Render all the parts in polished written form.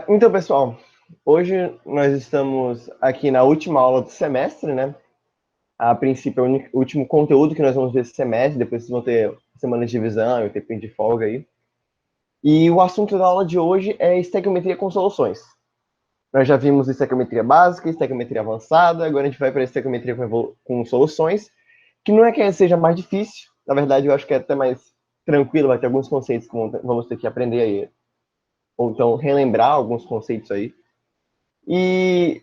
Então, pessoal, hoje nós estamos aqui na última aula do semestre, né? A princípio, é o último conteúdo que nós vamos ver esse semestre, depois vocês vão ter semana de divisão e o tempinho de folga aí. E o assunto da aula de hoje é estequiometria com soluções. Nós já vimos estequiometria básica, estequiometria avançada, agora a gente vai para a estequiometria com soluções, que não é que seja mais difícil, na verdade eu acho que é até mais tranquilo, vai ter alguns conceitos que vamos ter que aprender aí, ou então relembrar alguns conceitos aí. E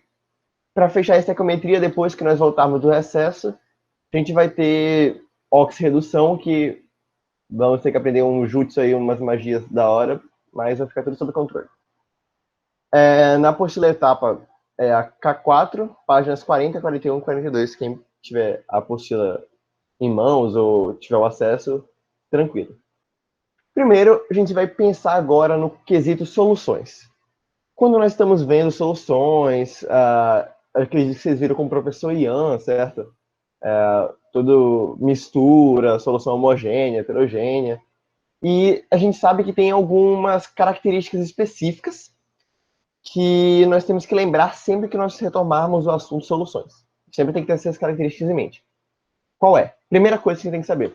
para fechar a estequiometria, depois que nós voltarmos do recesso, a gente vai ter oxirredução, que vamos ter que aprender um jutsu aí, umas magias da hora, mas vai ficar tudo sob controle. Na apostila etapa é a K4, páginas 40, 41, 42. Quem tiver a apostila em mãos ou tiver o acesso, tranquilo. Primeiro, a gente vai pensar agora no quesito soluções. Quando nós estamos vendo soluções, acredito que vocês viram com o professor Ian, certo? Tudo mistura, solução homogênea, heterogênea. E a gente sabe que tem algumas características específicas que nós temos que lembrar sempre que nós retomarmos o assunto soluções. Sempre tem que ter essas características em mente. Qual é? Primeira coisa que você tem que saber.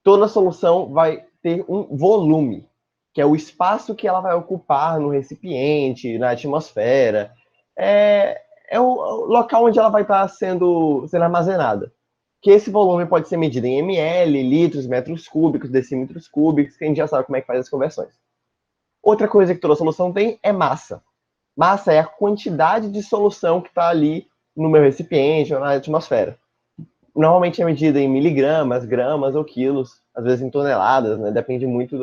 Toda solução vai ter um volume, que é o espaço que ela vai ocupar no recipiente, na atmosfera. É o local onde ela vai estar sendo armazenada. Que esse volume pode ser medido em ml, litros, metros cúbicos, decímetros cúbicos, que a gente já sabe como é que faz as conversões. Outra coisa que toda solução tem é massa. Massa é a quantidade de solução que está ali no meu recipiente ou na atmosfera. Normalmente é medida em miligramas, gramas ou quilos, às vezes em toneladas, né? Depende muito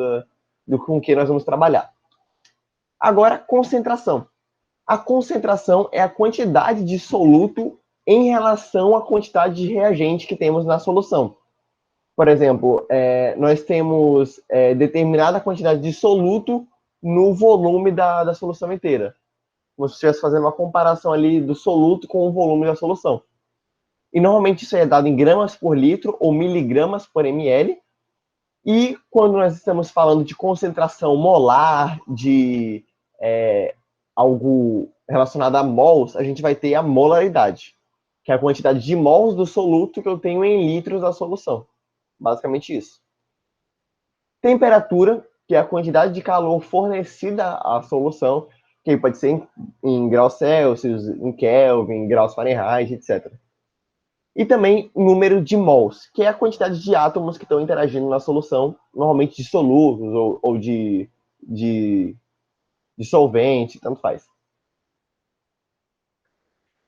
do com que nós vamos trabalhar. Agora, concentração. A concentração é a quantidade de soluto em relação à quantidade de reagente que temos na solução. Por exemplo, nós temos determinada quantidade de soluto no volume da solução inteira. Como se estivesse fazendo uma comparação ali do soluto com o volume da solução. E normalmente isso é dado em gramas por litro ou miligramas por ml. E quando nós estamos falando de concentração molar, de algo relacionado a mols, a gente vai ter a molaridade, que é a quantidade de mols do soluto que eu tenho em litros da solução. Basicamente isso. Temperatura, que é a quantidade de calor fornecida à solução, que pode ser em graus Celsius, em Kelvin, em graus Fahrenheit, etc. E também número de mols, que é a quantidade de átomos que estão interagindo na solução, normalmente de solúveis ou de solvente, tanto faz.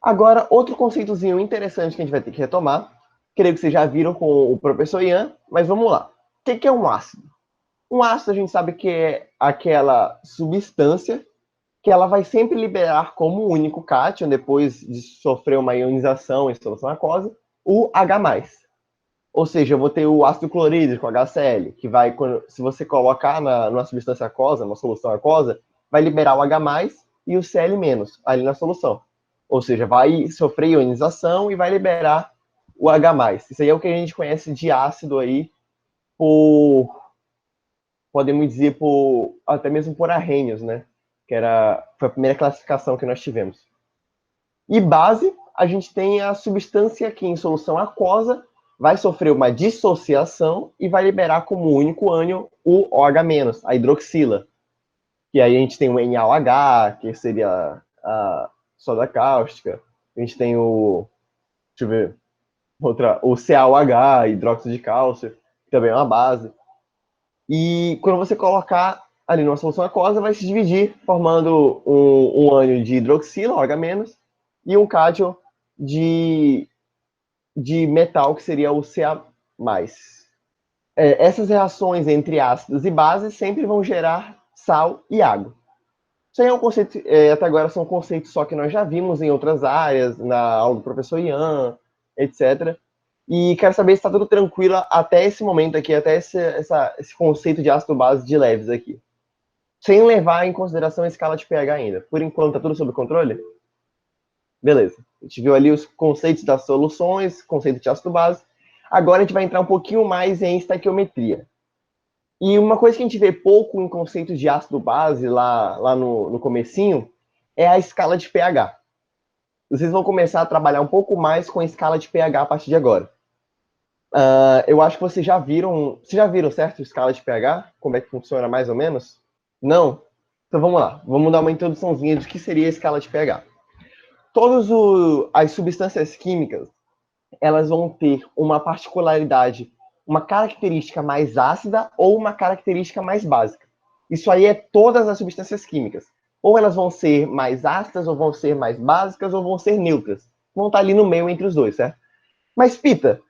Agora, outro conceitozinho interessante que a gente vai ter que retomar, creio que vocês já viram com o professor Ian, mas vamos lá. O que é um ácido? Um ácido a gente sabe que é aquela substância que ela vai sempre liberar como único cátion, depois de sofrer uma ionização em solução aquosa, o H+. Ou seja, eu vou ter o ácido clorídrico, HCl, que vai, se você colocar numa substância aquosa, numa solução aquosa, vai liberar o H+, e o Cl- ali na solução. Ou seja, vai sofrer ionização e vai liberar o H+. Isso aí é o que a gente conhece de ácido aí, podemos dizer, até mesmo por Arrhenius, né? Foi a primeira classificação que nós tivemos. E base, a gente tem a substância que em solução aquosa vai sofrer uma dissociação e vai liberar como único ânion o OH-, a hidroxila. E aí a gente tem o NaOH, que seria a soda cáustica. A gente tem deixa eu ver, o CaOH, hidróxido de cálcio, que também é uma base. E quando você colocar ali numa solução aquosa, vai se dividir, formando um ânion de hidroxila, OH-, e um cátion de metal, que seria o Ca+. Essas reações entre ácidos e bases sempre vão gerar sal e água. Isso aí é um conceito, até agora são conceitos só que nós já vimos em outras áreas, na aula do professor Ian, etc. E quero saber se está tudo tranquilo até esse momento aqui, até esse conceito de ácido-base de leves aqui. Sem levar em consideração a escala de pH ainda. Por enquanto, está tudo sob controle? Beleza. A gente viu ali os conceitos das soluções, conceito de ácido-base. Agora a gente vai entrar um pouquinho mais em estequiometria. E uma coisa que a gente vê pouco em conceito de ácido base lá no comecinho é a escala de pH. Vocês vão começar a trabalhar um pouco mais com a escala de pH a partir de agora. Eu acho que vocês já viram, certo, escala de pH? Como é que funciona mais ou menos? Não? Então vamos lá, vamos dar uma introduçãozinha do que seria a escala de pH. Todas as substâncias químicas, elas vão ter uma particularidade, uma característica mais ácida ou uma característica mais básica. Isso aí é todas as substâncias químicas. Ou elas vão ser mais ácidas, ou vão ser mais básicas, ou vão ser neutras. Vão estar ali no meio entre os dois, certo? Mas, Pita,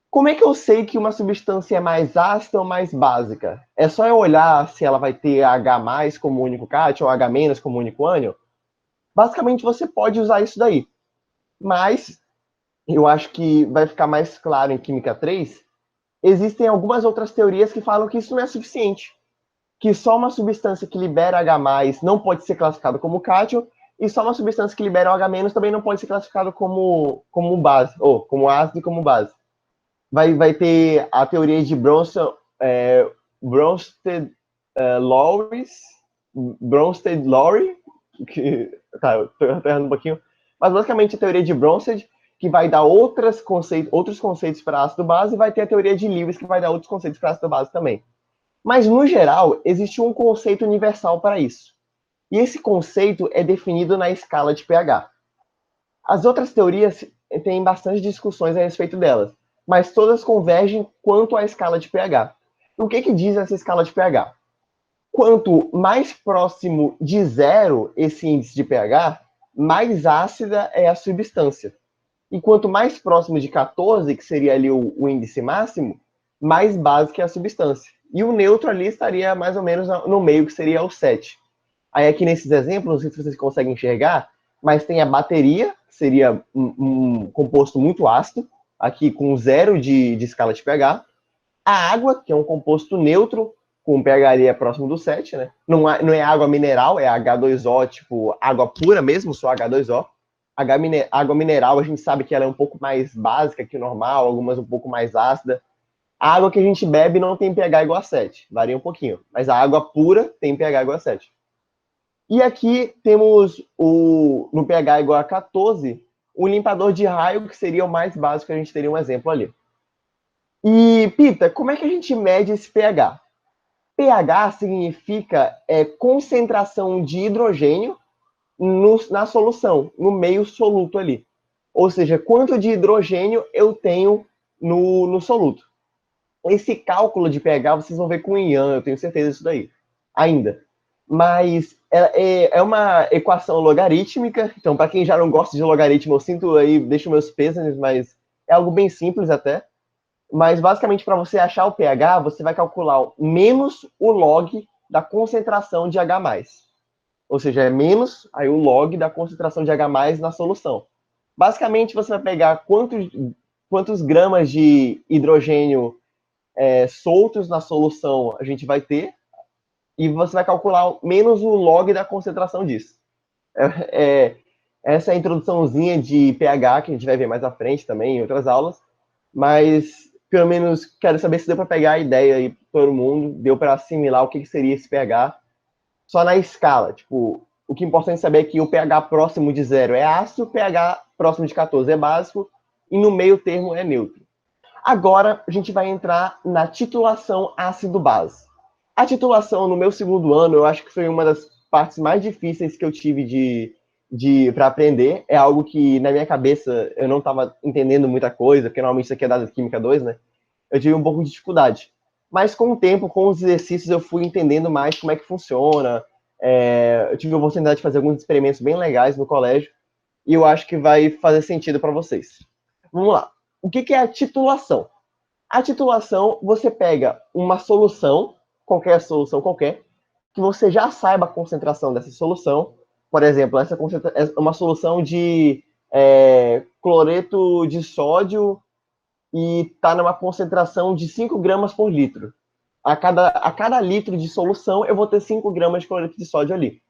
como é que eu sei que uma substância é mais ácida ou mais básica? É só eu olhar se ela vai ter H+ como único cátion ou H- como único ânion? Basicamente, você pode usar isso daí. Mas, eu acho que vai ficar mais claro em Química 3, existem algumas outras teorias que falam que isso não é suficiente. Que só uma substância que libera H+ não pode ser classificada como cátion, e só uma substância que libera o H- também não pode ser classificada como base, ou como ácido e como base. Vai ter a teoria de Bronsted-Lowry, que tá, eu tô errando um pouquinho, mas basicamente a teoria de Bronsted, que vai dar outros conceitos para ácido base, e vai ter a teoria de Lewis, que vai dar outros conceitos para ácido base também. Mas, no geral, existe um conceito universal para isso. E esse conceito é definido na escala de pH. As outras teorias têm bastante discussões a respeito delas, mas todas convergem quanto à escala de pH. O que diz essa escala de pH? Quanto mais próximo de zero esse índice de pH, mais ácida é a substância. E quanto mais próximo de 14, que seria ali o índice máximo, mais básica é a substância. E o neutro ali estaria mais ou menos no meio, que seria o 7. Aí aqui nesses exemplos, não sei se vocês conseguem enxergar, mas tem a bateria, que seria um composto muito ácido, aqui com zero de escala de pH. A água, que é um composto neutro, com pH ali próximo do 7, né? Não é água mineral, é H2O, tipo água pura mesmo, só H2O. Água mineral, a gente sabe que ela é um pouco mais básica que o normal, algumas um pouco mais ácida. A água que a gente bebe não tem pH igual a 7, varia um pouquinho. Mas a água pura tem pH igual a 7. E aqui temos no pH igual a 14, o limpador de raio, que seria o mais básico, a gente teria um exemplo ali. E, Pita, como é que a gente mede esse pH? pH significa concentração de hidrogênio na solução, no meio soluto ali. Ou seja, quanto de hidrogênio eu tenho no soluto. Esse cálculo de pH vocês vão ver com o Ian, eu tenho certeza disso daí, ainda. Mas é uma equação logarítmica, então para quem já não gosta de logaritmo, eu sinto aí, deixo meus pêsames, mas é algo bem simples até. Mas basicamente para você achar o pH, você vai calcular menos o log da concentração de H+. Ou seja, é menos aí o log da concentração de H+ na solução. Basicamente, você vai pegar quantos gramas de hidrogênio soltos na solução a gente vai ter, e você vai calcular menos o log da concentração disso. Essa é a introduçãozinha de pH, que a gente vai ver mais à frente também, em outras aulas, mas pelo menos quero saber se deu para pegar a ideia aí para todo mundo, deu para assimilar o que seria esse pH, só na escala. Tipo, o que é importante saber é que o pH próximo de zero é ácido, o pH próximo de 14 é básico, e no meio termo é neutro. Agora, a gente vai entrar na titulação ácido-base. A titulação, no meu segundo ano, eu acho que foi uma das partes mais difíceis que eu tive para aprender. É algo que, na minha cabeça, eu não estava entendendo muita coisa, porque normalmente isso aqui é dado de Química 2, né? Eu tive um pouco de dificuldade. Mas com o tempo, com os exercícios, eu fui entendendo mais como é que funciona. Eu tive a oportunidade de fazer alguns experimentos bem legais no colégio, e eu acho que vai fazer sentido para vocês. Vamos lá. O que é a titulação? A titulação, você pega uma solução, qualquer solução qualquer, que você já saiba a concentração dessa solução. Por exemplo, essa é uma solução de cloreto de sódio e está numa concentração de 5 gramas por litro. A cada litro de solução, eu vou ter 5 gramas de cloreto de sódio ali.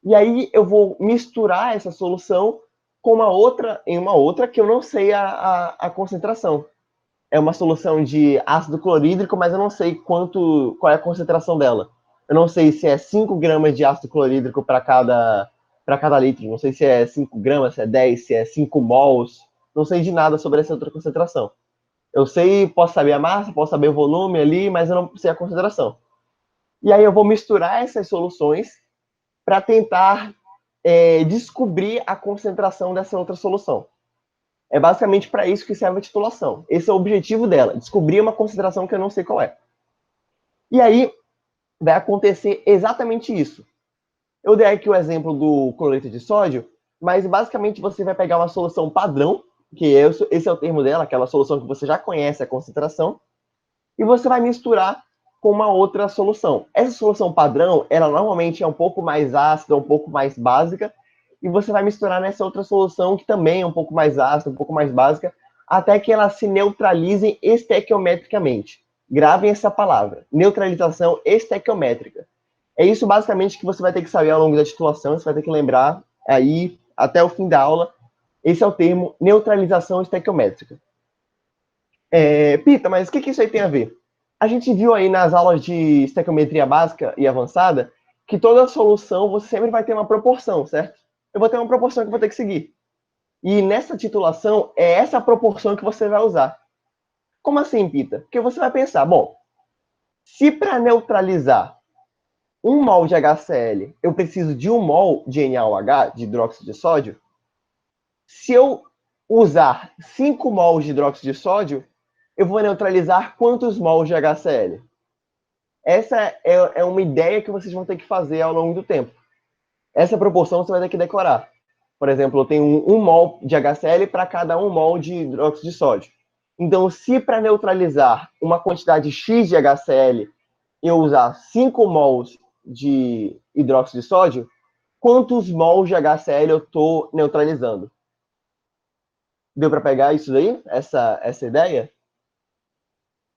E aí eu vou misturar essa solução com uma outra que eu não sei a concentração. é uma solução de ácido clorídrico, mas eu não sei qual é a concentração dela. Eu não sei se é 5 gramas de ácido clorídrico para cada litro. Não sei se é 5 gramas, se é 10, se é 5 mols. Não sei de nada sobre essa outra concentração. Eu sei, posso saber a massa, posso saber o volume ali, mas eu não sei a concentração. E aí eu vou misturar essas soluções para tentar descobrir a concentração dessa outra solução. É basicamente para isso que serve a titulação. Esse é o objetivo dela, descobrir uma concentração que eu não sei qual é. E aí vai acontecer exatamente isso. Eu dei aqui o exemplo do cloreto de sódio, mas basicamente você vai pegar uma solução padrão, que esse é o termo dela, aquela solução que você já conhece a concentração, e você vai misturar com uma outra solução. Essa solução padrão, ela normalmente é um pouco mais ácida, um pouco mais básica, e você vai misturar nessa outra solução que também é um pouco mais ácida, um pouco mais básica, até que elas se neutralizem estequiometricamente. Gravem essa palavra, neutralização estequiométrica. É isso basicamente que você vai ter que saber ao longo da titulação, você vai ter que lembrar aí até o fim da aula. Esse é o termo neutralização estequiométrica. Pita, mas o que isso aí tem a ver? A gente viu aí nas aulas de estequiometria básica e avançada que toda solução você sempre vai ter uma proporção, certo? Eu vou ter uma proporção que eu vou ter que seguir. E nessa titulação, é essa proporção que você vai usar. Como assim, Pita? Porque você vai pensar, bom, se para neutralizar 1 mol de HCl eu preciso de 1 mol de NaOH, de hidróxido de sódio, se eu usar 5 mols de hidróxido de sódio, eu vou neutralizar quantos mols de HCl? Essa é uma ideia que vocês vão ter que fazer ao longo do tempo. Essa proporção você vai ter que decorar. Por exemplo, eu tenho 1 mol de HCl para cada 1 mol de hidróxido de sódio. Então, se para neutralizar uma quantidade X de HCl eu usar 5 mols de hidróxido de sódio, quantos mols de HCl eu estou neutralizando? Deu para pegar isso daí? Essa ideia?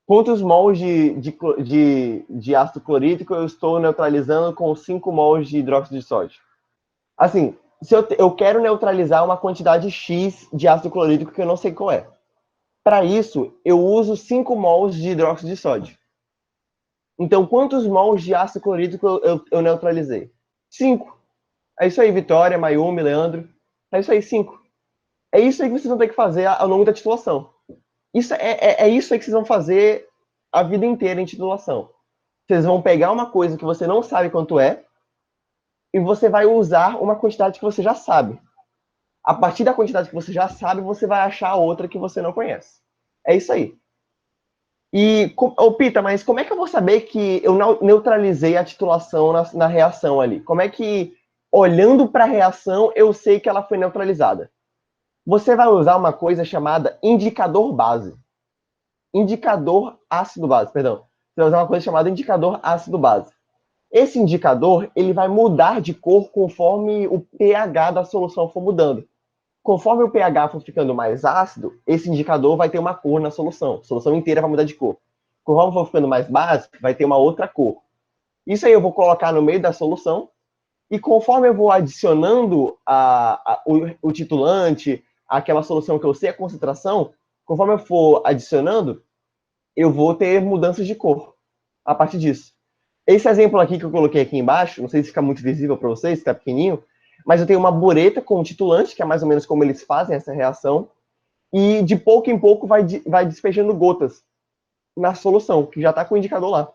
Quantos mols de ácido clorídrico eu estou neutralizando com 5 mols de hidróxido de sódio? Assim, se eu quero neutralizar uma quantidade X de ácido clorídrico que eu não sei qual é. Para isso, eu uso 5 mols de hidróxido de sódio. Então, quantos mols de ácido clorídrico eu neutralizei? 5. É isso aí, Vitória, Mayumi, Leandro. É isso aí, 5. É isso aí que vocês vão ter que fazer ao longo da titulação. É isso aí que vocês vão fazer a vida inteira em titulação. Vocês vão pegar uma coisa que você não sabe quanto é e você vai usar uma quantidade que você já sabe. A partir da quantidade que você já sabe, você vai achar outra que você não conhece. É isso aí. E, Pita, mas como é que eu vou saber que eu neutralizei a titulação na reação ali? Como é que, olhando para a reação, eu sei que ela foi neutralizada? Você vai usar uma coisa chamada indicador base. Indicador ácido base, perdão. Você vai usar uma coisa chamada indicador ácido base. Esse indicador, ele vai mudar de cor conforme o pH da solução for mudando. Conforme o pH for ficando mais ácido, esse indicador vai ter uma cor na solução. A solução inteira vai mudar de cor. Conforme for ficando mais básico, vai ter uma outra cor. Isso aí eu vou colocar no meio da solução. E conforme eu vou adicionando o titulante, aquela solução que eu sei a concentração, conforme eu for adicionando, eu vou ter mudanças de cor a partir disso. Esse exemplo aqui que eu coloquei aqui embaixo, não sei se fica muito visível para vocês, está pequenininho, mas eu tenho uma bureta com titulante, que é mais ou menos como eles fazem essa reação, e de pouco em pouco vai despejando gotas na solução, que já está com o indicador lá.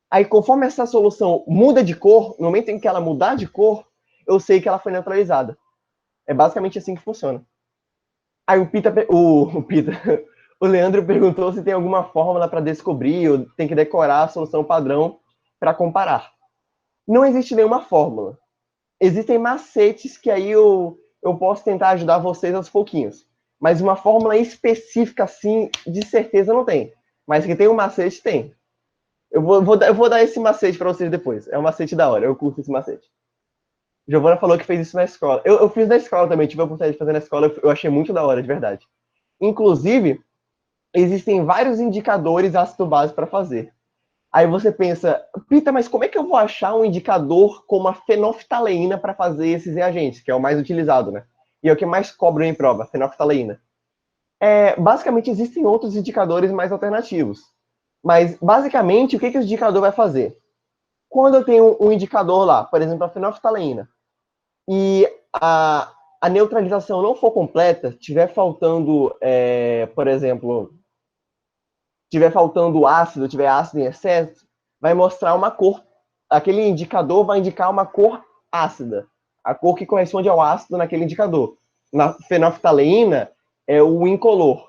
Aí, conforme essa solução muda de cor, no momento em que ela mudar de cor, eu sei que ela foi neutralizada. É basicamente assim que funciona. Aí o Leandro perguntou se tem alguma fórmula para descobrir, ou tem que decorar a solução padrão para comparar. Não existe nenhuma fórmula. Existem macetes que aí eu posso tentar ajudar vocês aos pouquinhos. Mas uma fórmula específica, assim, de certeza não tem. Mas que tem um macete, tem. Eu vou dar esse macete para vocês depois. É um macete da hora, eu curto esse macete. Giovana falou que fez isso na escola. Eu fiz na escola também, tive a oportunidade de fazer na escola, eu achei muito da hora, de verdade. Inclusive, existem vários indicadores ácido-base para fazer. Aí você pensa, Pita, mas como é que eu vou achar um indicador com uma fenolftaleína para fazer esses reagentes, que é o mais utilizado, né? E é o que mais cobram em prova, fenolftaleína. Basicamente, existem outros indicadores mais alternativos. Mas, basicamente, o que esse indicador vai fazer? Quando eu tenho um indicador lá, por exemplo, a fenolftaleína, e a neutralização não for completa, tiver faltando, por exemplo, tiver faltando ácido, tiver ácido em excesso, vai mostrar uma cor. Aquele indicador vai indicar uma cor ácida, a cor que corresponde ao ácido naquele indicador. Na fenolftaleína é o incolor.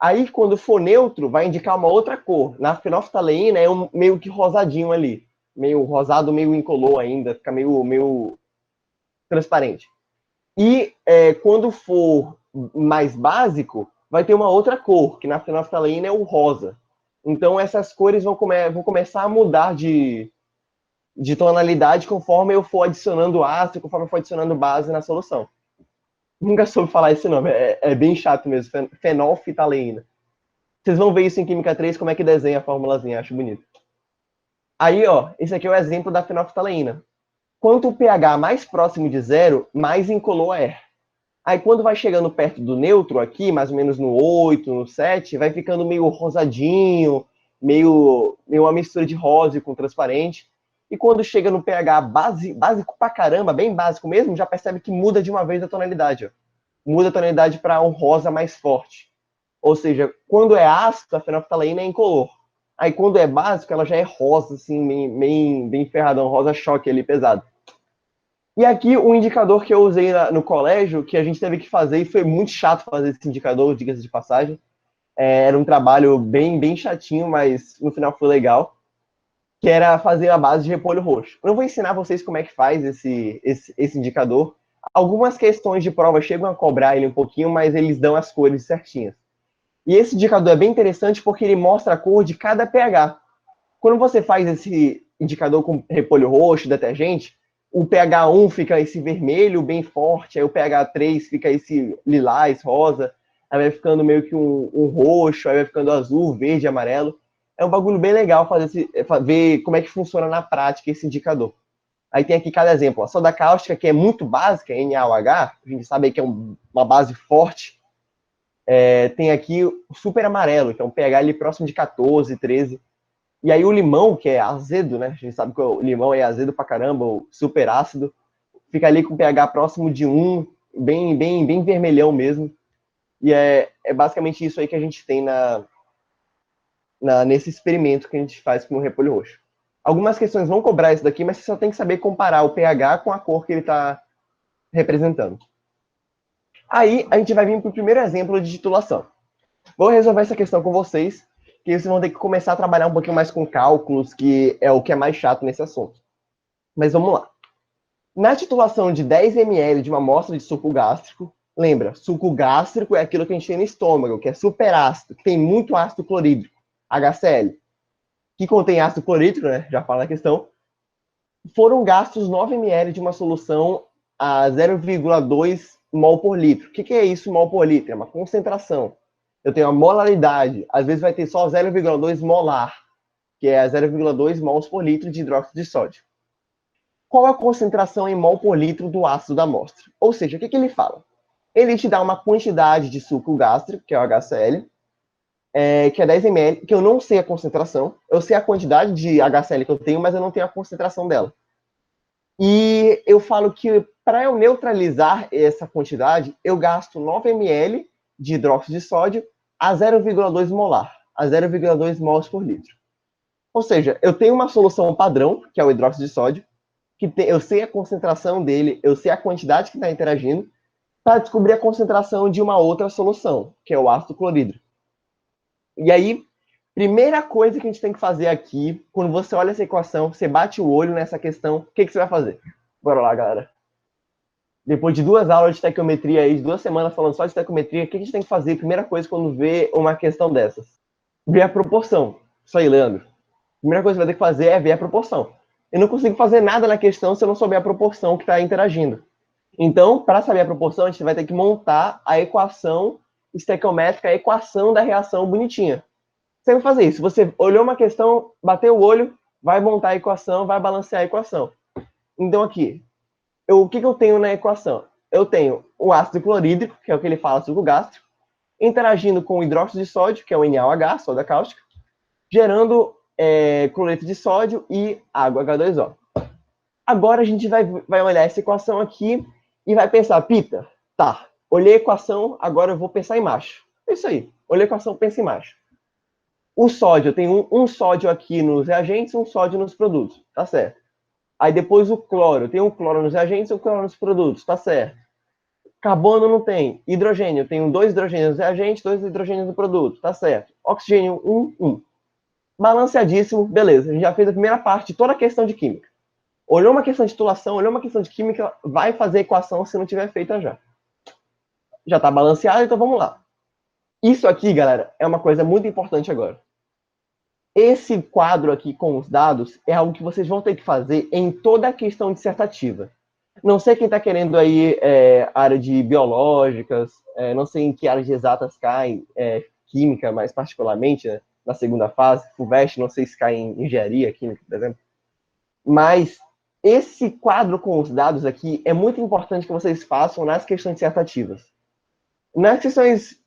Aí, quando for neutro, vai indicar uma outra cor. Na fenolftaleína é meio que rosadinho ali. Meio rosado, meio incolor ainda, fica meio transparente. E quando for mais básico, vai ter uma outra cor, que na fenolftaleína é o rosa. Então, essas cores vão começar a mudar de tonalidade conforme eu for adicionando ácido, conforme eu for adicionando base na solução. Nunca soube falar esse nome, é bem chato mesmo, fenolftaleína. Vocês vão ver isso em Química 3, como é que desenha a formulazinha, acho bonito. Aí, ó, esse aqui é o exemplo da fenolftaleína. Quanto o pH mais próximo de zero, mais incolor é. Aí, quando vai chegando perto do neutro aqui, mais ou menos no 8, no 7, vai ficando meio rosadinho, meio uma mistura de rosa com transparente. E quando chega no pH básico pra caramba, bem básico mesmo, já percebe que muda de uma vez a tonalidade. Ó. Muda a tonalidade para um rosa mais forte. Ou seja, quando é ácido, a fenolftaleína é incolor. Aí quando é básico, ela já é rosa, assim, bem ferradão, rosa choque ali, pesado. E aqui um indicador que eu usei no colégio, que a gente teve que fazer, e foi muito chato fazer esse indicador, diga-se de passagem. Era um trabalho bem chatinho, mas no final foi legal, que era fazer a base de repolho roxo. Eu não vou ensinar vocês como é que faz esse indicador. Algumas questões de prova chegam a cobrar ele um pouquinho, mas eles dão as cores certinhas. E esse indicador é bem interessante porque ele mostra a cor de cada pH. Quando você faz esse indicador com repolho roxo, detergente, o pH 1 fica esse vermelho bem forte, aí o pH 3 fica esse lilás, rosa, aí vai ficando meio que um roxo, aí vai ficando azul, verde, amarelo. É um bagulho bem legal ver como é que funciona na prática esse indicador. Aí tem aqui cada exemplo. A soda cáustica, que é muito básica, NaOH, a gente sabe que é uma base forte, tem aqui o super amarelo, que é um pH ali próximo de 14, 13. E aí o limão, que é azedo, né? A gente sabe que o limão é azedo pra caramba, o super ácido, fica ali com pH próximo de 1, bem vermelhão mesmo. E é basicamente isso aí que a gente tem nesse experimento que a gente faz com o repolho roxo. Algumas questões vão cobrar isso daqui, mas você só tem que saber comparar o pH com a cor que ele está representando. Aí a gente vai vir para o primeiro exemplo de titulação. Vou resolver essa questão com vocês, que vocês vão ter que começar a trabalhar um pouquinho mais com cálculos, que é o que é mais chato nesse assunto. Mas vamos lá. Na titulação de 10 ml de uma amostra de suco gástrico, lembra, suco gástrico é aquilo que a gente tem no estômago, que é superácido, que tem muito ácido clorídrico, HCl, que contém ácido clorídrico, né? Já fala na questão. Foram gastos 9 ml de uma solução a 0,2 mol por litro. O que é isso, mol por litro? É uma concentração. Eu tenho a molaridade. Às vezes vai ter só 0,2 molar, que é 0,2 mols por litro de hidróxido de sódio. Qual a concentração em mol por litro do ácido da amostra? Ou seja, o que ele fala? Ele te dá uma quantidade de suco gástrico, que é o HCl, que é 10 ml, que eu não sei a concentração. Eu sei a quantidade de HCl que eu tenho, mas eu não tenho a concentração dela. E eu falo que para eu neutralizar essa quantidade, eu gasto 9 ml de hidróxido de sódio a 0,2 molar, a 0,2 mols por litro. Ou seja, eu tenho uma solução padrão, que é o hidróxido de sódio, eu sei a concentração dele, eu sei a quantidade que está interagindo, para descobrir a concentração de uma outra solução, que é o ácido clorídrico. E aí, primeira coisa que a gente tem que fazer aqui, quando você olha essa equação, você bate o olho nessa questão, o que você vai fazer? Bora lá, galera. Depois de 2 aulas de estequiometria aí, de 2 semanas falando só de estequiometria, o que a gente tem que fazer? Primeira coisa quando vê uma questão dessas? Ver a proporção. Isso aí, Leandro. Primeira coisa que vai ter que fazer é ver a proporção. Eu não consigo fazer nada na questão se eu não souber a proporção que está interagindo. Então, para saber a proporção, a gente vai ter que montar a equação estequiométrica, a equação da reação bonitinha. Você vai fazer isso. Você olhou uma questão, bateu o olho, vai montar a equação, vai balancear a equação. Então, aqui, o que eu tenho na equação? Eu tenho o ácido clorídrico, que é o que ele fala, suco gástrico. interagindo com o hidróxido de sódio, que é o NaOH, soda cáustica, gerando cloreto de sódio e água H2O. Agora a gente vai olhar essa equação aqui e vai pensar, Pita, tá, olhei a equação, agora eu vou pensar em macho. É isso aí, olhei a equação, pensa em macho. O sódio, eu tenho um sódio aqui nos reagentes e um sódio nos produtos, tá certo. Aí depois o cloro, tem um cloro nos reagentes e um cloro nos produtos, tá certo. Carbono não tem. Hidrogênio, eu tenho 2 hidrogênios nos reagentes, 2 hidrogênios no produto, tá certo. Oxigênio, 1. Balanceadíssimo, beleza. A gente já fez a primeira parte de toda a questão de química. Olhou uma questão de titulação, olhou uma questão de química, vai fazer a equação se não tiver feita já. Já está balanceado, então vamos lá. Isso aqui, galera, é uma coisa muito importante agora. Esse quadro aqui com os dados é algo que vocês vão ter que fazer em toda a questão dissertativa. Não sei quem está querendo aí área de biológicas, não sei em que área de exatas cai, química mais particularmente, né, na segunda fase, FUVEST, não sei se cai em engenharia química, por exemplo. Mas esse quadro com os dados aqui é muito importante que vocês façam nas questões dissertativas. Nas questões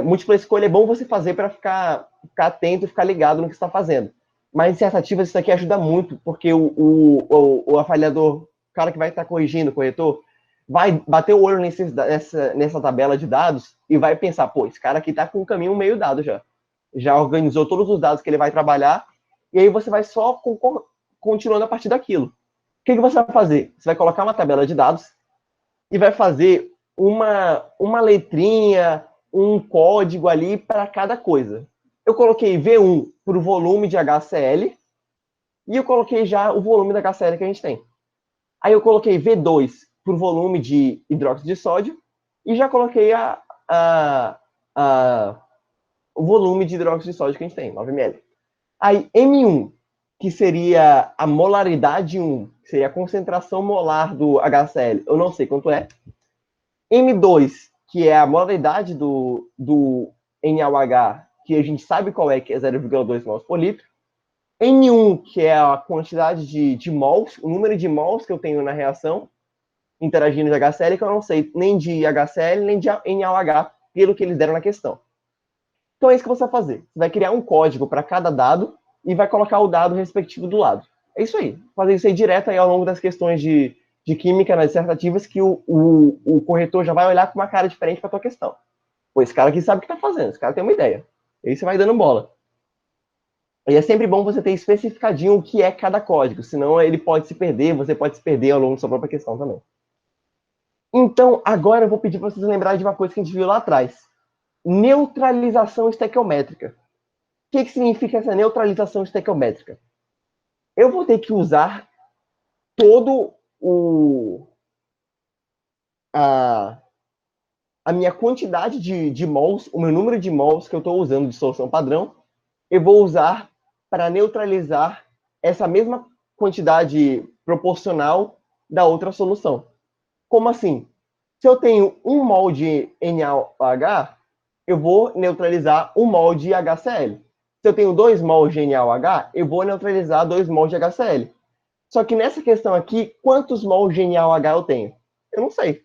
múltipla escolha é bom você fazer para ficar atento e ficar ligado no que está fazendo. Mas dissertativas isso aqui ajuda muito, porque o avaliador, o cara que vai estar corrigindo, o corretor, vai bater o olho nessa tabela de dados e vai pensar, pô, esse cara aqui está com o caminho meio dado já. Já organizou todos os dados que ele vai trabalhar, e aí você vai só continuando a partir daquilo. O que você vai fazer? Você vai colocar uma tabela de dados e vai fazer uma letrinha, um código ali para cada coisa. Eu coloquei V1 para o volume de HCl e eu coloquei já o volume da HCl que a gente tem. Aí eu coloquei V2 para o volume de hidróxido de sódio e já coloquei o volume de hidróxido de sódio que a gente tem, 9 ml. Aí M1, que seria a molaridade 1, que seria a concentração molar do HCl, eu não sei quanto é. M2, que é a molaridade do NaOH, que a gente sabe qual é, que é 0,2 mols por litro. N1, que é a quantidade de mols, o número de mols que eu tenho na reação, interagindo de HCl, que eu não sei nem de HCl, nem de NaOH, pelo que eles deram na questão. Então é isso que você vai fazer. Você vai criar um código para cada dado e vai colocar o dado respectivo do lado. É isso aí. Fazer isso aí direto aí ao longo das questões de química nas dissertativas, que o corretor já vai olhar com uma cara diferente para a tua questão. Pô, esse cara aqui sabe o que está fazendo, esse cara tem uma ideia. Aí você vai dando bola. E é sempre bom você ter especificadinho o que é cada código, senão ele pode se perder, você pode se perder ao longo da sua própria questão também. Então, agora eu vou pedir para vocês lembrarem de uma coisa que a gente viu lá atrás. Neutralização estequiométrica. O que significa essa neutralização estequiométrica? Eu vou ter que usar todo a minha quantidade de mols, o meu número de mols que eu estou usando de solução padrão, eu vou usar para neutralizar essa mesma quantidade proporcional da outra solução. Como assim? Se eu tenho 1 mol de NaOH, eu vou neutralizar 1 mol de HCl. Se eu tenho 2 mols de NaOH, eu vou neutralizar 2 mols de HCl. Só que nessa questão aqui, quantos mols de NaOH eu tenho? Eu não sei.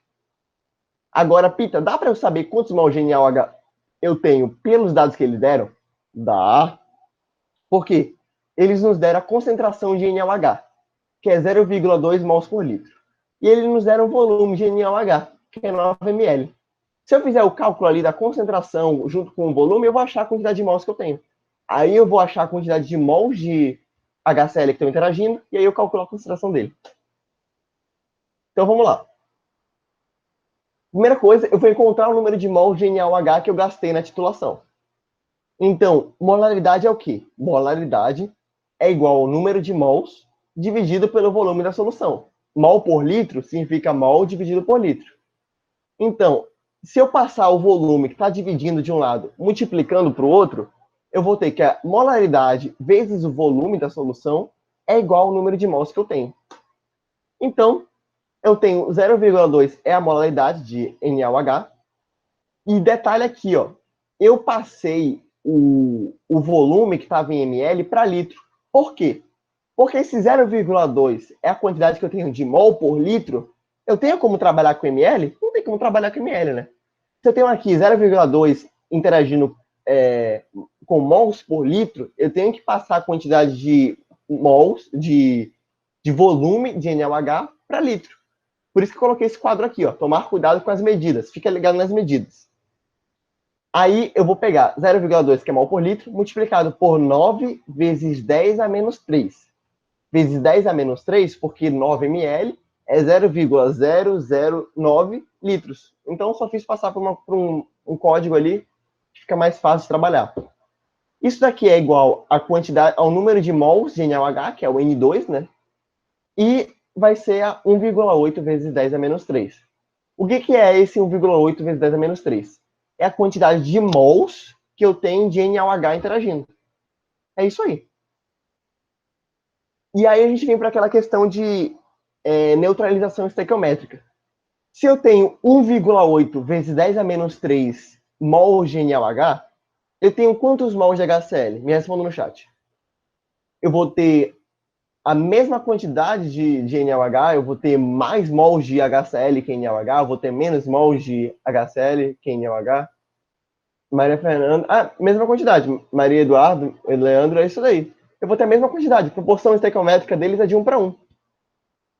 Agora, Pita, dá para eu saber quantos mols de NaOH eu tenho pelos dados que eles deram? Dá. Por quê? Eles nos deram a concentração de NaOH, que é 0,2 mols por litro. E eles nos deram o volume de NaOH, que é 9 ml. Se eu fizer o cálculo ali da concentração junto com o volume, eu vou achar a quantidade de mols que eu tenho. Aí eu vou achar a quantidade de mols de HCl que estão interagindo, e aí eu calculo a concentração dele. Então vamos lá. Primeira coisa, eu vou encontrar o número de mols de NaOH que eu gastei na titulação. Então, molaridade é o quê? Molaridade é igual ao número de mols dividido pelo volume da solução. Mol por litro significa mol dividido por litro. Então, se eu passar o volume que está dividindo de um lado, multiplicando para o outro, eu vou ter que a molaridade vezes o volume da solução é igual ao número de mols que eu tenho. Então, eu tenho 0,2 é a molaridade de NaOH. E detalhe aqui, ó, eu passei o volume que estava em ml para litro. Por quê? Porque esse 0,2 é a quantidade que eu tenho de mol por litro. Eu tenho como trabalhar com ml? Não tem como trabalhar com ml, né? Se eu tenho aqui 0,2 interagindo com mols por litro, eu tenho que passar a quantidade de mols, de volume de NaOH para litro. Por isso que eu coloquei esse quadro aqui, ó, tomar cuidado com as medidas. Fica ligado nas medidas. Aí eu vou pegar 0,2, que é mol por litro, multiplicado por 9 vezes 10 a menos 3. Vezes 10 a menos 3, porque 9 ml é 0,009 litros. Então, eu só fiz passar por um código ali, que fica mais fácil de trabalhar. Isso daqui é igual à quantidade, ao número de mols de NaOH, que é o N2, né? E vai ser a 1,8 vezes 10 a menos 3. O que é esse 1,8 vezes 10 a menos 3? É a quantidade de mols que eu tenho de NaOH interagindo. É isso aí. E aí a gente vem para aquela questão de neutralização estequiométrica. Se eu tenho 1,8 vezes 10 a menos 3 mols de NaOH, eu tenho quantos mols de HCl? Me responda no chat. Eu vou ter a mesma quantidade de NaOH, eu vou ter mais mols de HCl que NaOH, eu vou ter menos mols de HCl que NaOH. Maria Fernanda, mesma quantidade. Maria Eduardo, Leandro, é isso daí. Eu vou ter a mesma quantidade. A proporção estequiométrica deles é de 1 para 1.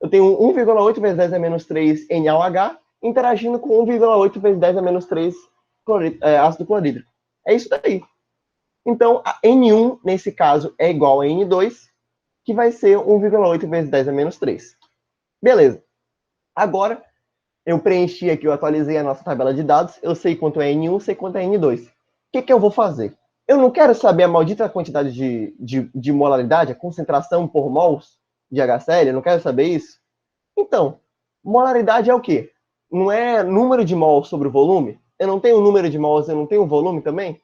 Eu tenho 1,8 vezes 10 a menos 3 NaOH interagindo com 1,8 vezes 10 a menos 3 ácido clorídrico. É isso daí. Então, a N1, nesse caso, é igual a N2, que vai ser 1,8 vezes 10 a menos 3. Beleza. Agora, eu preenchi aqui, eu atualizei a nossa tabela de dados, eu sei quanto é N1, sei quanto é N2. O que eu vou fazer? Eu não quero saber a maldita quantidade de molaridade, a concentração por mols de HCl, eu não quero saber isso. Então, molaridade é o quê? Não é número de mols sobre o volume? Eu não tenho número de mols, eu não tenho volume também?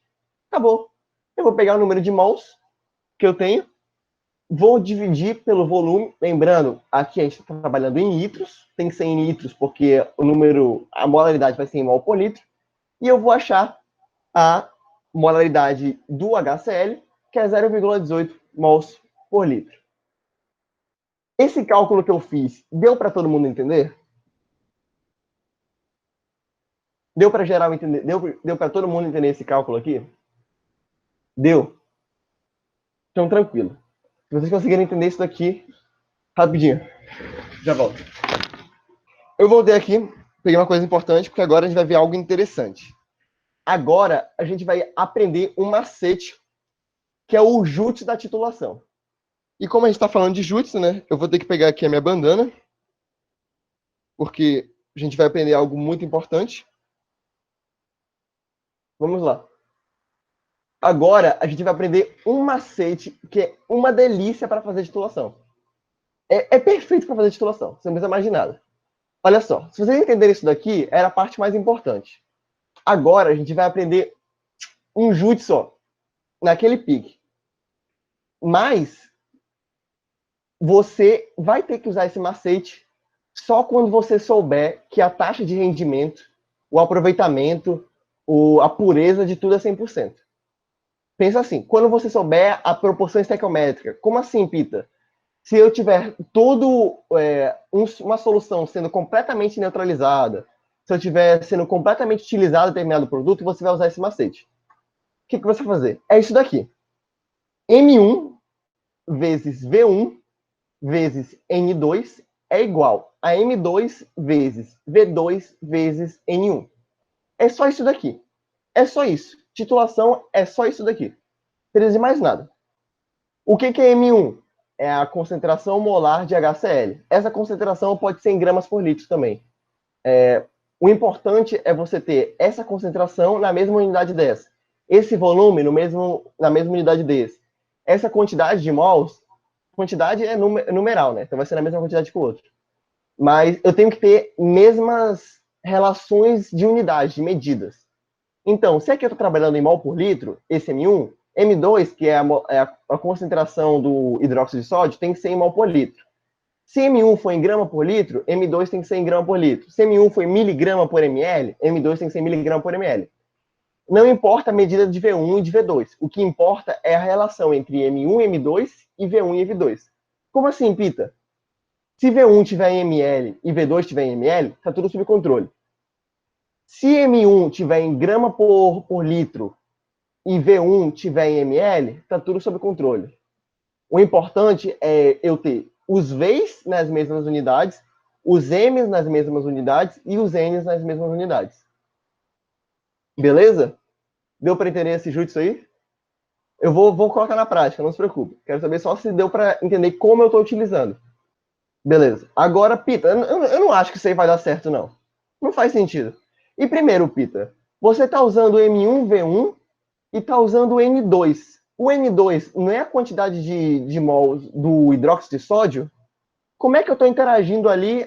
Acabou. Eu vou pegar o número de mols que eu tenho, vou dividir pelo volume. Lembrando, aqui a gente está trabalhando em litros, tem que ser em litros, porque a molaridade vai ser em mol por litro. E eu vou achar a molaridade do HCl, que é 0,18 mols por litro. Esse cálculo que eu fiz, deu para todo mundo entender? Deu para geral entender? Deu para todo mundo entender esse cálculo aqui? Deu? Então, tranquilo. Se vocês conseguirem entender isso daqui, rapidinho. Já volto. Eu voltei aqui, peguei uma coisa importante, porque agora a gente vai ver algo interessante. Agora, a gente vai aprender um macete, que é o jutsu da titulação. E como a gente está falando de jutsu, né, eu vou ter que pegar aqui a minha bandana, porque a gente vai aprender algo muito importante. Vamos lá. Agora, a gente vai aprender um macete, que é uma delícia para fazer titulação. É perfeito para fazer titulação, você não precisa mais de nada. Olha só, se vocês entenderem isso daqui, era a parte mais importante. Agora, a gente vai aprender um jutsu ó, naquele pique. Mas você vai ter que usar esse macete só quando você souber que a taxa de rendimento, o aproveitamento, a pureza de tudo é 100%. Pensa assim, quando você souber a proporção estequiométrica, como assim, Pita? Se eu tiver uma solução sendo completamente neutralizada, se eu tiver sendo completamente utilizado determinado produto, você vai usar esse macete. O que você vai fazer? É isso daqui. M1 vezes V1 vezes N2 é igual a M2 vezes V2 vezes N1. É só isso daqui. É só isso. Titulação é só isso daqui. Não precisa de mais nada. O que é M1? É a concentração molar de HCl. Essa concentração pode ser em gramas por litro também. O importante é você ter essa concentração na mesma unidade dessa. Esse volume na mesma unidade desse. Essa quantidade de mols, quantidade é numeral, né? Então vai ser na mesma quantidade que o outro. Mas eu tenho que ter mesmas relações de unidade, de medidas. Então, se aqui eu estou trabalhando em mol por litro, esse M1, M2, que é a concentração do hidróxido de sódio, tem que ser em mol por litro. Se M1 for em grama por litro, M2 tem que ser em grama por litro. Se M1 for em miligrama por ml, M2 tem que ser em miligrama por ml. Não importa a medida de V1 e de V2. O que importa é a relação entre M1 e M2 e V1 e V2. Como assim, Pita? Se V1 tiver em ml e V2 tiver em ml, está tudo sob controle. Se M1 tiver em grama por litro e V1 tiver em ml, tá tudo sob controle. O importante é eu ter os V's nas mesmas unidades, os M's nas mesmas unidades e os N's nas mesmas unidades. Beleza? Deu para entender esse jutsu aí? Eu vou colocar na prática, não se preocupe. Quero saber só se deu para entender como eu estou utilizando. Beleza. Agora, Pita, eu não acho que isso aí vai dar certo, não. Não faz sentido. E primeiro, Pita, você está usando o M1V1 e está usando o N2. O N2 não é a quantidade de mols do hidróxido de sódio? Como é que eu estou interagindo ali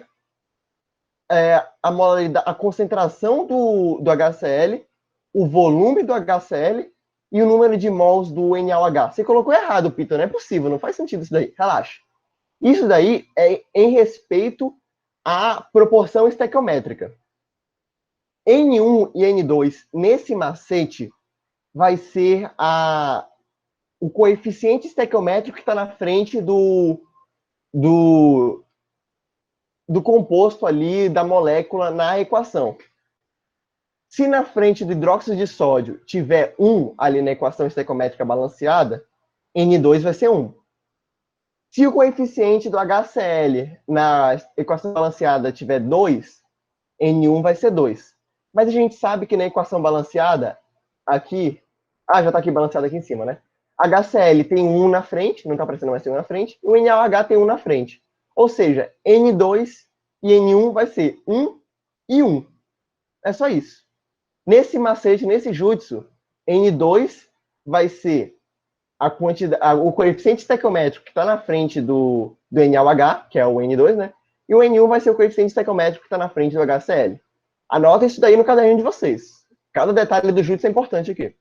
a concentração do HCl, o volume do HCl e o número de mols do NaOH? Você colocou errado, Pita, não é possível, não faz sentido isso daí. Relaxa. Isso daí é em respeito à proporção estequiométrica. N1 e N2, nesse macete, vai ser o coeficiente estequiométrico que está na frente do composto ali, da molécula na equação. Se na frente do hidróxido de sódio tiver 1 ali na equação estequiométrica balanceada, N2 vai ser 1. Se o coeficiente do HCl na equação balanceada tiver 2, N1 vai ser 2. Mas a gente sabe que na equação balanceada, aqui... já está aqui balanceado aqui em cima, né? HCl tem 1 na frente, não está aparecendo mais 1 na frente, e o NaOH tem 1 na frente. Ou seja, N2 e N1 vai ser 1 e 1. É só isso. Nesse macete, nesse jutsu, N2 vai ser o coeficiente estequiométrico que está na frente do NaOH, que é o N2, né? E o N1 vai ser o coeficiente estequiométrico que está na frente do HCl. Anota isso daí no caderninho de vocês. Cada detalhe do jutsu é importante aqui.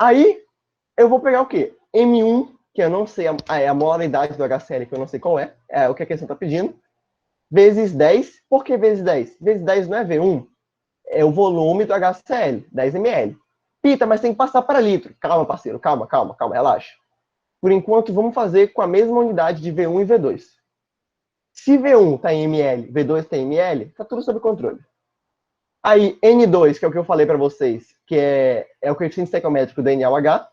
Aí, eu vou pegar o quê? M1, que eu não sei a molaridade do HCl, que eu não sei qual é o que a questão está pedindo, vezes 10. Por que vezes 10? Vezes 10 não é V1, é o volume do HCl, 10 ml. Pita, mas tem que passar para litro. Calma, parceiro, calma, relaxa. Por enquanto, vamos fazer com a mesma unidade de V1 e V2. Se V1 está em ml, V2 está em ml, está tudo sob controle. Aí, N2, que é o que eu falei para vocês, que é o coeficiente estequiométrico do NaOH,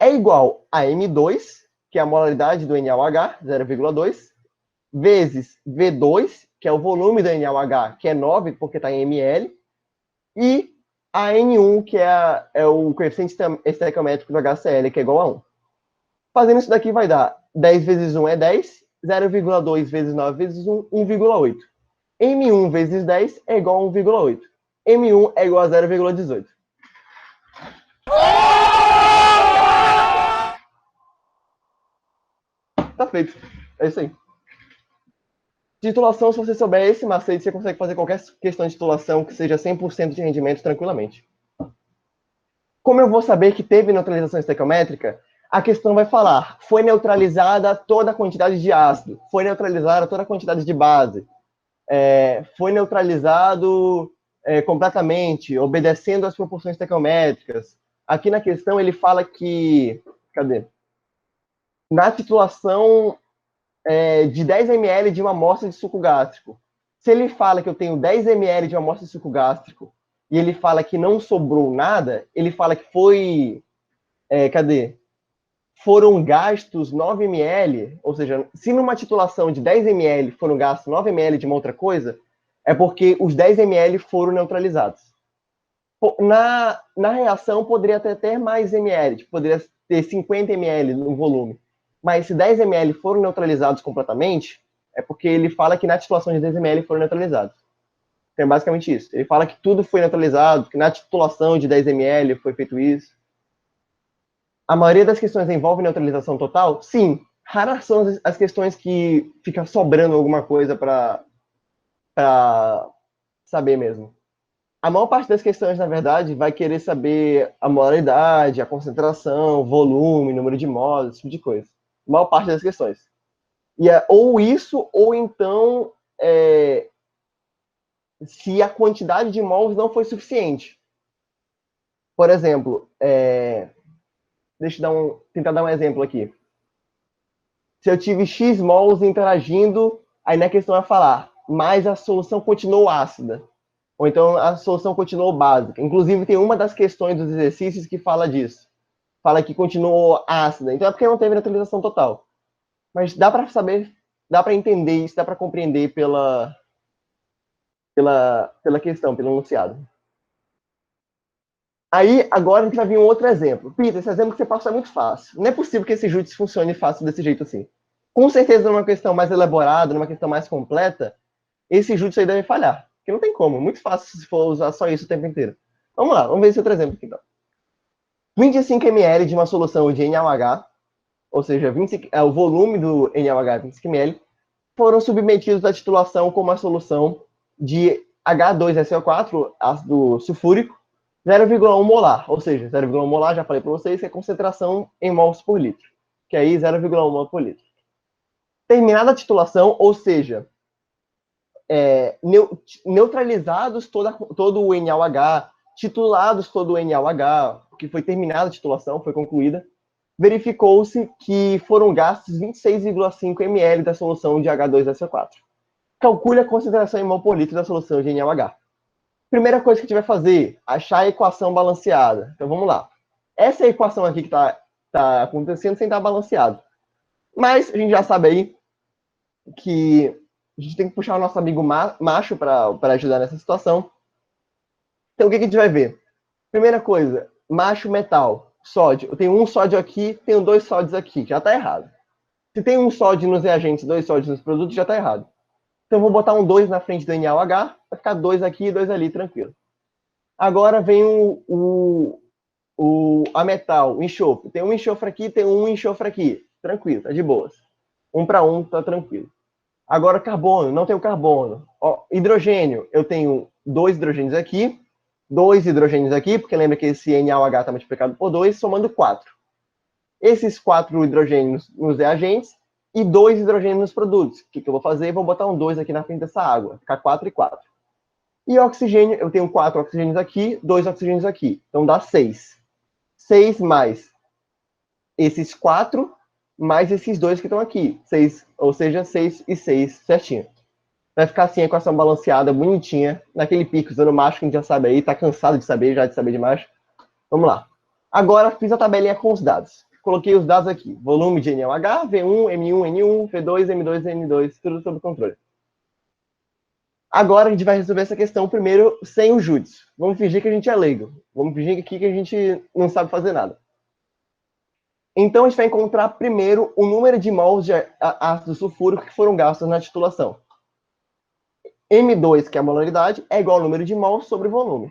é igual a M2, que é a molaridade do NaOH, 0,2, vezes V2, que é o volume do NaOH, que é 9, porque está em ml, e a N1, que é o coeficiente estequiométrico do HCl, que é igual a 1. Fazendo isso daqui vai dar 10 vezes 1 é 10, 0,2 vezes 9 vezes 1, 1,8. M1 vezes 10 é igual a 1,8. M1 é igual a 0,18. Tá feito. É isso aí. Titulação, se você souber esse macete, você consegue fazer qualquer questão de titulação que seja 100% de rendimento tranquilamente. Como eu vou saber que teve neutralização estequiométrica? A questão vai falar, foi neutralizada toda a quantidade de ácido, foi neutralizada toda a quantidade de base, foi neutralizado completamente, obedecendo às proporções estequiométricas. Aqui na questão ele fala que... Cadê? Na titulação de 10 ml de uma amostra de suco gástrico. Se ele fala que eu tenho 10 ml de uma amostra de suco gástrico e ele fala que não sobrou nada, ele fala que foi... cadê? Foram gastos 9 ml, ou seja, se numa titulação de 10 ml foram gastos 9 ml de uma outra coisa, é porque os 10 ml foram neutralizados. Na reação, poderia ter mais ml, tipo, poderia ter 50 ml no volume. Mas se 10 ml foram neutralizados completamente, é porque ele fala que na titulação de 10 ml foram neutralizados. Então é basicamente isso. Ele fala que tudo foi neutralizado, que na titulação de 10 ml foi feito isso. A maioria das questões envolve neutralização total? Sim. Raras são as questões que fica sobrando alguma coisa para saber mesmo. A maior parte das questões, na verdade, vai querer saber a molaridade, a concentração, volume, número de mols, esse tipo de coisa. A maior parte das questões. E ou isso, ou então se a quantidade de mols não foi suficiente. Por exemplo, deixa eu tentar dar um exemplo aqui. Se eu tive X mols interagindo, aí na questão vai falar, mas a solução continuou ácida. Ou então a solução continuou básica. Inclusive, tem uma das questões dos exercícios que fala disso. Fala que continuou ácida. Então é porque não teve neutralização total. Mas dá para saber, dá para entender isso, dá para compreender pela questão, pelo enunciado. Aí, agora a gente vai vir um outro exemplo. Peter, esse exemplo que você passou é muito fácil. Não é possível que esse jutsu funcione fácil desse jeito assim. Com certeza, numa questão mais elaborada, numa questão mais completa, esse jutsu aí deve falhar. Porque não tem como. Muito fácil se for usar só isso o tempo inteiro. Vamos lá, vamos ver esse outro exemplo aqui, então. 25 ml de uma solução de NaOH, ou seja, 25, o volume do NaOH é 25 ml, foram submetidos à titulação com uma solução de H2SO4, ácido sulfúrico, 0,1 molar, ou seja, 0,1 molar, já falei para vocês, que é concentração em mols por litro, que aí 0,1 mol por litro. Terminada a titulação, ou seja, neutralizados todo o NaOH, titulados todo o NaOH, que foi terminada a titulação, foi concluída, verificou-se que foram gastos 26,5 ml da solução de H2SO4. Calcule a concentração em mol por litro da solução de NaOH. Primeira coisa que a gente vai fazer, achar a equação balanceada. Então vamos lá. Essa é a equação aqui que está acontecendo sem estar balanceado. Mas a gente já sabe aí que a gente tem que puxar o nosso amigo macho para ajudar nessa situação. Então o que a gente vai ver? Primeira coisa, macho metal, sódio. Eu tenho um sódio aqui, tenho dois sódios aqui. Já está errado. Se tem um sódio nos reagentes, dois sódios nos produtos, já está errado. Então eu vou botar um 2 na frente do NaOH, vai ficar 2 aqui e 2 ali, tranquilo. Agora vem a metal, o enxofre. Tem um enxofre aqui, tem um enxofre aqui. Tranquilo, tá de boas. Um para um, tá tranquilo. Agora carbono, não tenho carbono. Ó, hidrogênio, eu tenho 2 hidrogênios aqui, 2 hidrogênios aqui, porque lembra que esse NaOH está multiplicado por 2, somando 4. Esses 4 hidrogênios nos reagentes e 2 hidrogênios nos produtos. O que eu vou fazer? Vou botar um 2 aqui na frente dessa água, ficar 4 e 4. E oxigênio, eu tenho 4 oxigênios aqui, 2 oxigênios aqui. Então dá 6. 6 mais esses 4, mais esses 2 que estão aqui. 6, ou seja, 6 e 6 certinho. Vai ficar assim a equação balanceada, bonitinha, naquele pico, usando macho que a gente já sabe aí, tá cansado de saber, já de saber de macho. Vamos lá. Agora fiz a tabelinha com os dados. Coloquei os dados aqui. Volume de NaOH, V1, M1, N1, V2, M2, N2, tudo sob controle. Agora a gente vai resolver essa questão primeiro sem o jutsu. Vamos fingir que a gente é leigo. Vamos fingir aqui que a gente não sabe fazer nada. Então a gente vai encontrar primeiro o número de mols de ácido sulfúrico que foram gastos na titulação. M2, que é a molaridade, é igual ao número de mols sobre volume.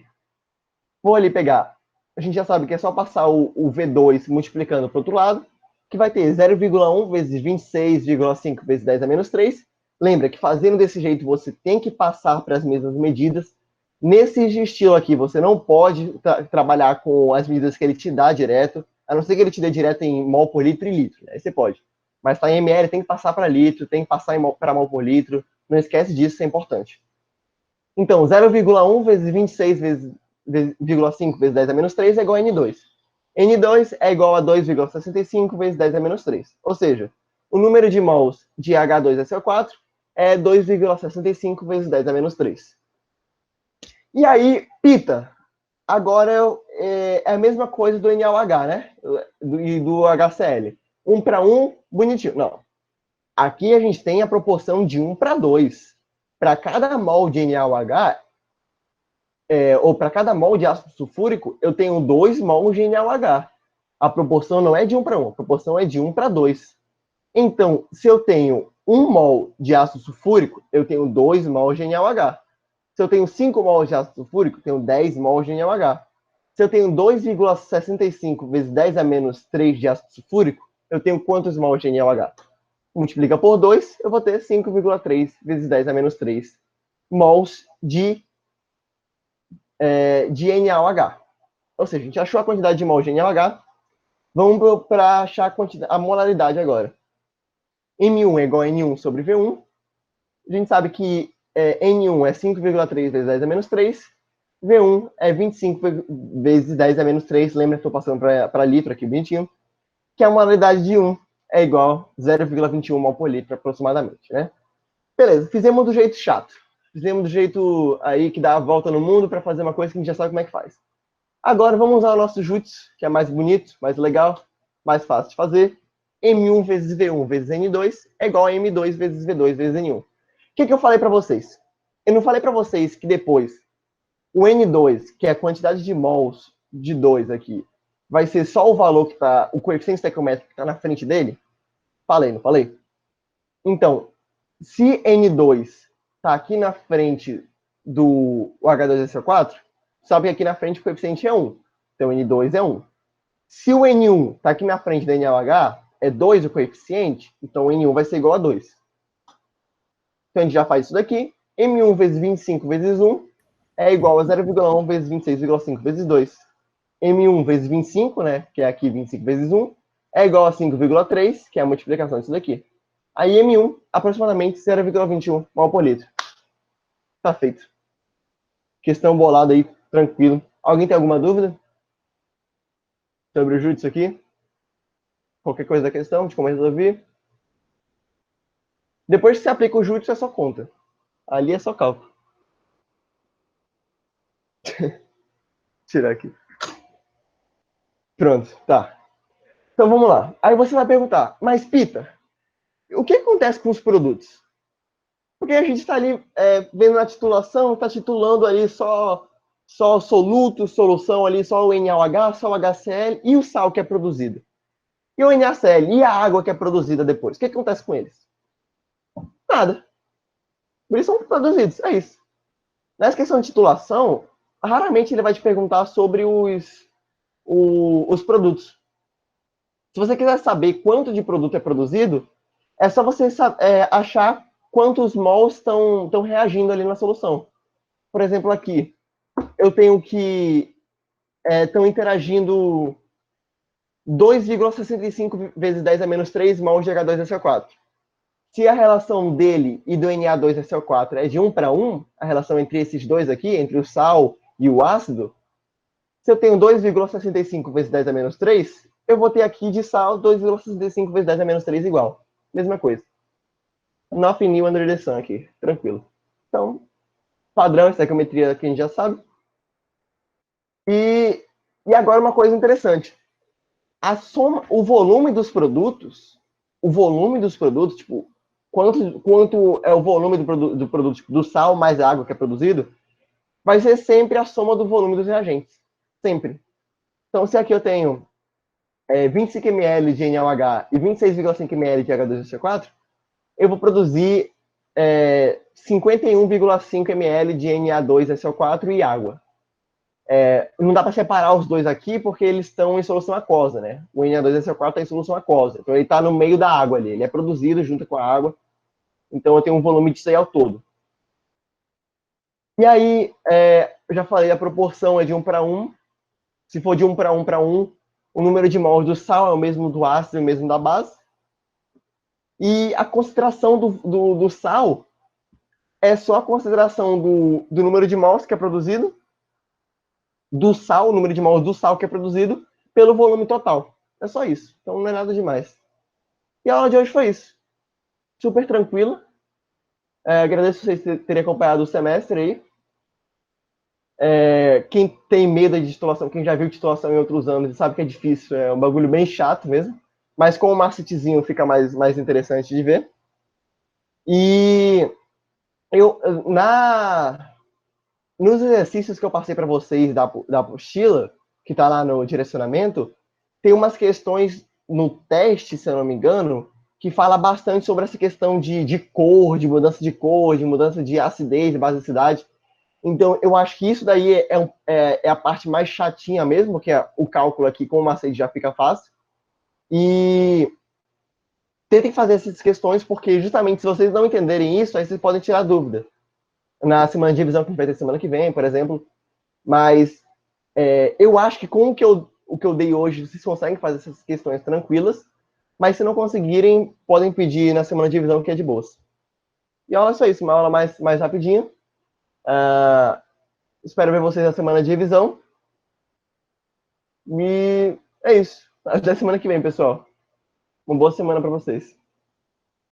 Vou ali pegar, a gente já sabe que é só passar o V2 multiplicando para o outro lado, que vai ter 0,1 vezes 26,5 vezes 10 a menos 3. Lembra que fazendo desse jeito você tem que passar para as mesmas medidas. Nesse estilo aqui, você não pode trabalhar com as medidas que ele te dá direto, a não ser que ele te dê direto em mol por litro e litro. Aí você pode. Mas está em ml, tem que passar para litro, tem que passar para mol por litro. Não esquece disso, isso é importante. Então, 0,1 vezes 26 vezes 0,5 vezes 10 a menos 3 é igual a N2. N2 é igual a 2,65 vezes 10 a menos 3. Ou seja, o número de mols de H2SO4 é 2,65 vezes 10 a menos 3. E aí, Pita, agora é a mesma coisa do NaOH, né? E do HCl. 1 para 1, bonitinho. Não. Aqui a gente tem a proporção de 1 para 2. Para cada mol de NaOH, ou para cada mol de ácido sulfúrico, eu tenho 2 mols de NaOH. A proporção não é de 1 para 1, a proporção é de 1 para 2. Então, se eu tenho 1 mol de ácido sulfúrico, eu tenho 2 mols de NaOH. Se eu tenho 5 mols de ácido sulfúrico, eu tenho 10 mols de NaOH. Se eu tenho 2,65 vezes 10 a menos 3 de ácido sulfúrico, eu tenho quantos mols de NaOH? Multiplica por 2, eu vou ter 5,3 vezes 10 a menos 3 mols de NaOH. Ou seja, a gente achou a quantidade de mols de NaOH, vamos para achar a molaridade agora. M1 é igual a N1 sobre V1. A gente sabe que N1 é 5,3 vezes 10 a menos 3. V1 é 25 vezes 10 a menos 3. Lembra que estou passando para litro aqui, bonitinho. Que a molaridade de 1 é igual a 0,21 mol por litro, aproximadamente, né? Beleza, fizemos do jeito chato. Fizemos do jeito aí que dá a volta no mundo para fazer uma coisa que a gente já sabe como é que faz. Agora vamos usar o nosso Jutsu, que é mais bonito, mais legal, mais fácil de fazer. M1 vezes V1 vezes N2 é igual a M2 vezes V2 vezes N1. O que eu falei para vocês? Eu não falei para vocês que depois o N2, que é a quantidade de mols de 2 aqui, vai ser só o valor que está, o coeficiente estequiométrico que está na frente dele? Falei, não falei? Então, se N2 está aqui na frente do H2SO4, sabe que aqui na frente o coeficiente é 1. Então, N2 é 1. Se o N1 está aqui na frente do NaOH, é 2 o coeficiente, então o N1 vai ser igual a 2. Então, a gente já faz isso daqui. M1 vezes 25 vezes 1 é igual a 0,1 vezes 26,5 vezes 2. M1 vezes 25, né, que é aqui 25 vezes 1, é igual a 5,3, que é a multiplicação disso daqui. Aí M1, aproximadamente 0,21 mol por litro. Tá feito. Questão bolada aí, tranquilo. Alguém tem alguma dúvida sobre o jutsu aqui? Qualquer coisa da questão, de como resolver? Depois que você aplica o jutsu, é só conta. Ali é só cálculo. Tirar aqui. Pronto, tá. Então vamos lá. Aí você vai perguntar, mas Pita, o que acontece com os produtos? Porque a gente está ali vendo na titulação, está titulando ali só soluto, solução ali, só o NaOH, só o HCl e o sal que é produzido. E o NaCl e a água que é produzida depois. O que acontece com eles? Nada. Eles são produzidos, é isso. Nessa questão de titulação, raramente ele vai te perguntar sobre os produtos. Se você quiser saber quanto de produto é produzido, é só você achar quantos mols estão reagindo ali na solução. Por exemplo, aqui, eu tenho que estão interagindo 2,65 vezes 10 a menos 3 mols de H2SO4. Se a relação dele e do Na2SO4 é de 1 para 1, a relação entre esses dois aqui, entre o sal e o ácido, se eu tenho 2,65 vezes 10 a menos 3, eu vou ter aqui de sal 2,65 vezes 10 a menos 3 igual. Mesma coisa. Nothing new under the sun aqui. Tranquilo. Então, padrão, estequiometria que a gente já sabe. E agora uma coisa interessante. A soma, o volume dos produtos, tipo, quanto é o volume do produto, tipo, do sal mais a água que é produzido, vai ser sempre a soma do volume dos reagentes. Sempre. Então, se aqui eu tenho 25 ml de NaOH e 26,5 ml de H2SO4, eu vou produzir 51,5 ml de Na2SO4 e água. Não dá para separar os dois aqui porque eles estão em solução aquosa, né? O Na2SO4 está em solução aquosa, então ele está no meio da água ali, ele é produzido junto com a água, então eu tenho um volume disso aí ao todo. E aí, eu já falei, a proporção é de 1 para 1. Se for de 1 para 1 para 1, o número de mols do sal é o mesmo do ácido, é o mesmo da base. E a concentração do sal é só a concentração do número de mols que é produzido, do sal, o número de mols do sal que é produzido, pelo volume total. É só isso. Então não é nada demais. E a aula de hoje foi isso. Super tranquila. Agradeço vocês terem acompanhado o semestre aí. Quem tem medo de titulação, quem já viu titulação em outros anos, sabe que é difícil, é um bagulho bem chato mesmo. Mas com o macetzinho fica mais interessante de ver. E eu, nos exercícios que eu passei para vocês da apostila, que está lá no direcionamento, tem umas questões no teste, se eu não me engano, que fala bastante sobre essa questão de cor, de mudança de acidez, de basicidade. Então, eu acho que isso daí é a parte mais chatinha mesmo, que é o cálculo aqui com o macete já fica fácil. E tentem fazer essas questões, porque justamente se vocês não entenderem isso, aí vocês podem tirar dúvida. Na semana de revisão que a gente vai ter semana que vem, por exemplo. Mas eu acho que com o que eu dei hoje, vocês conseguem fazer essas questões tranquilas. Mas se não conseguirem, podem pedir na semana de revisão, que é de boas. E a aula é só isso, uma aula mais rapidinha. Espero ver vocês na semana de revisão. E é isso. Até semana que vem, pessoal. Uma boa semana para vocês.